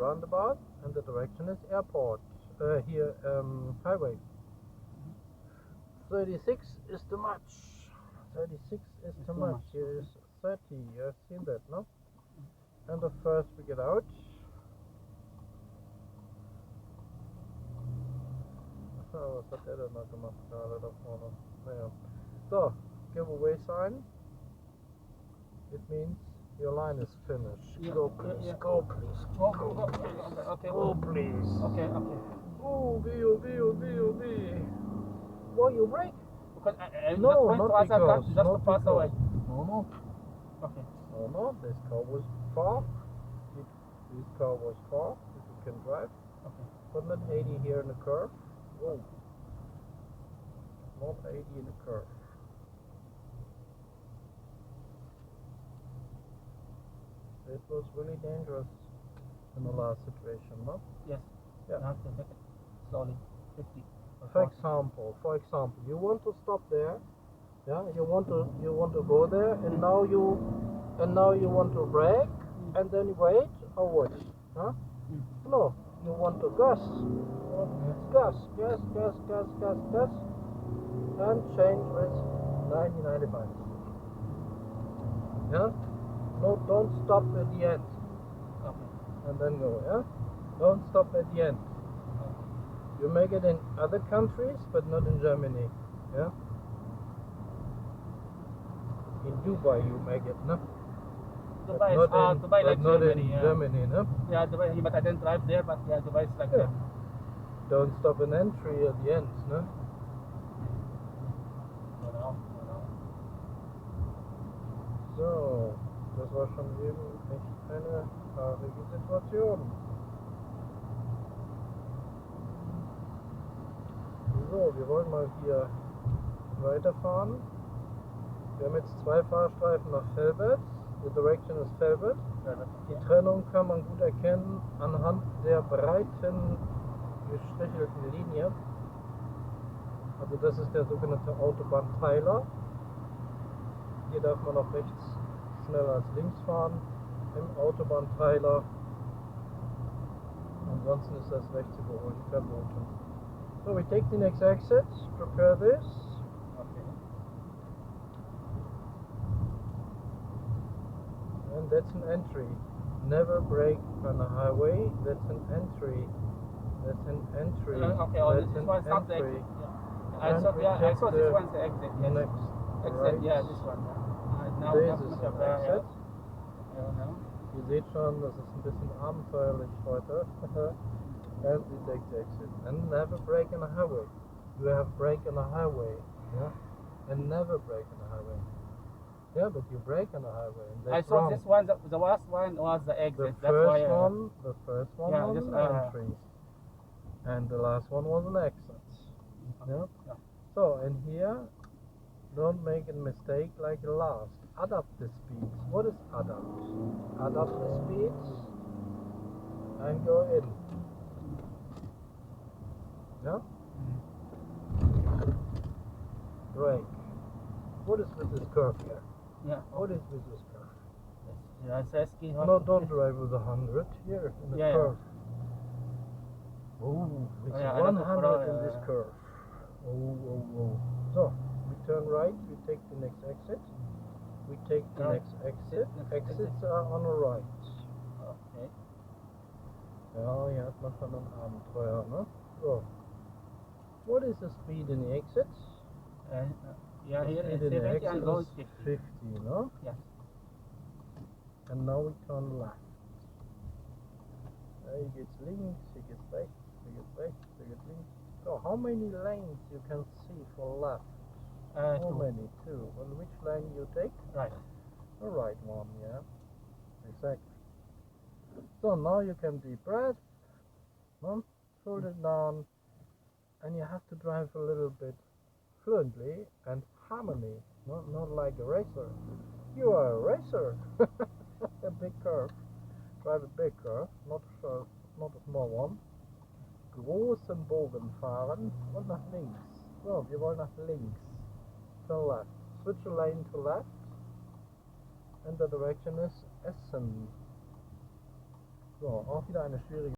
roundabout, and the direction is airport. Highway. 36 is too much. 36 is too much. Here is 30. You have seen that, no? And the first we get out. Oh, was hat der noch gemacht gerade da vorne? Naja. So, giveaway sign. It means your line is finished. Yeah, Go please, yeah. go please, go, Okay. go please. Okay. Oh, B. Why you break? Because I No, just not went to because. just Not to pass because. away. No. Okay. No, this car was far. This car was far, if you can drive. Okay. But not 80 here in the curve. Whoa. Not 80 in the curve. It was really dangerous in the last situation, no? Yes. Yeah. You have to take it slowly. 50. For example, you want to stop there, yeah? You want to go there, and now you want to brake, and then you wait or what? Huh? No, you want to gas, and change with 90-95. Yeah? No, don't stop at the end. Okay. And then go, yeah? Don't stop at the end. You make it in other countries, but not in Germany, yeah? In Dubai you make it, no? Dubai is not in, Dubai but like not Germany, in yeah. Germany, no? Yeah, Dubai, but I didn't drive there, but yeah, Dubai is like Yeah. that. Don't stop an entry at the end, no? Genau. So, das war schon eben echt eine haarige Situation. So, wir wollen mal hier weiterfahren. Wir haben jetzt 2 Fahrstreifen nach Velbert. The direction is Velbert. Die Trennung kann man gut erkennen anhand der breiten gestrichelten Linie. Also das ist der sogenannte Autobahnteiler. Hier darf man auch rechts schneller als links fahren im Autobahnteiler. Ansonsten ist das Rechtsüberholen verboten. So we take the next exit, prepare this. Okay. And that's an entry. Never brake on a highway. That's an entry. That's an entry. Okay, oh, that's this an one's not the entry. exit. Yeah. And we I take saw the this one's the exit. Yes. Next. Exit, Right. yeah, this one. Yeah. Now This not is much an of a, exit. yeah. Ihr seht schon, das ist ein bisschen abenteuerlich heute. And we take the exit. And never brake on a highway. You have brake on a highway, yeah? And never brake on a highway. Yeah, but you brake on a highway. And I that's saw wrong. this one, the last one was the exit. The That's why. first one yeah, was just, an entry. And the last one was an exit. Yeah? Yeah. So, and here, don't make a mistake like the last. Adapt the speeds. What is adapt? Adapt the speeds and go in. Yeah? Brake. What is with this curve here? Yeah. What is with this curve? Yeah, it's asking. No, don't drive with 100 here in the Yeah, curve. Oh, it's yeah, I don't 100 know, in this curve. Oh. So, we turn right, we take the next exit. We take the next exit. Exits are on the right. Okay. Ja, hier hat man schon ein Abenteuer, ne? So. What is the speed in the exits? Yeah, The here speed it's in the 70 exit and goes is 50. 50, no? Yes. And now we turn left. Hier geht's links, hier geht's rechts, hier geht's rechts, hier geht's links. So, how many lanes you can see for left? How Two. many? 2. And which lane you take? Right. The right one, yeah. Exactly. So now you can deep breath, shoulder down, and you have to drive a little bit fluently and harmony, not like a racer. You are a racer. A big curve. Drive a big curve, not a small one. Großen Bogen fahren und nach links. So, wir wollen nach links. Turn left. Switch a lane to left. And the direction is Essen. So, auch wieder eine schwierige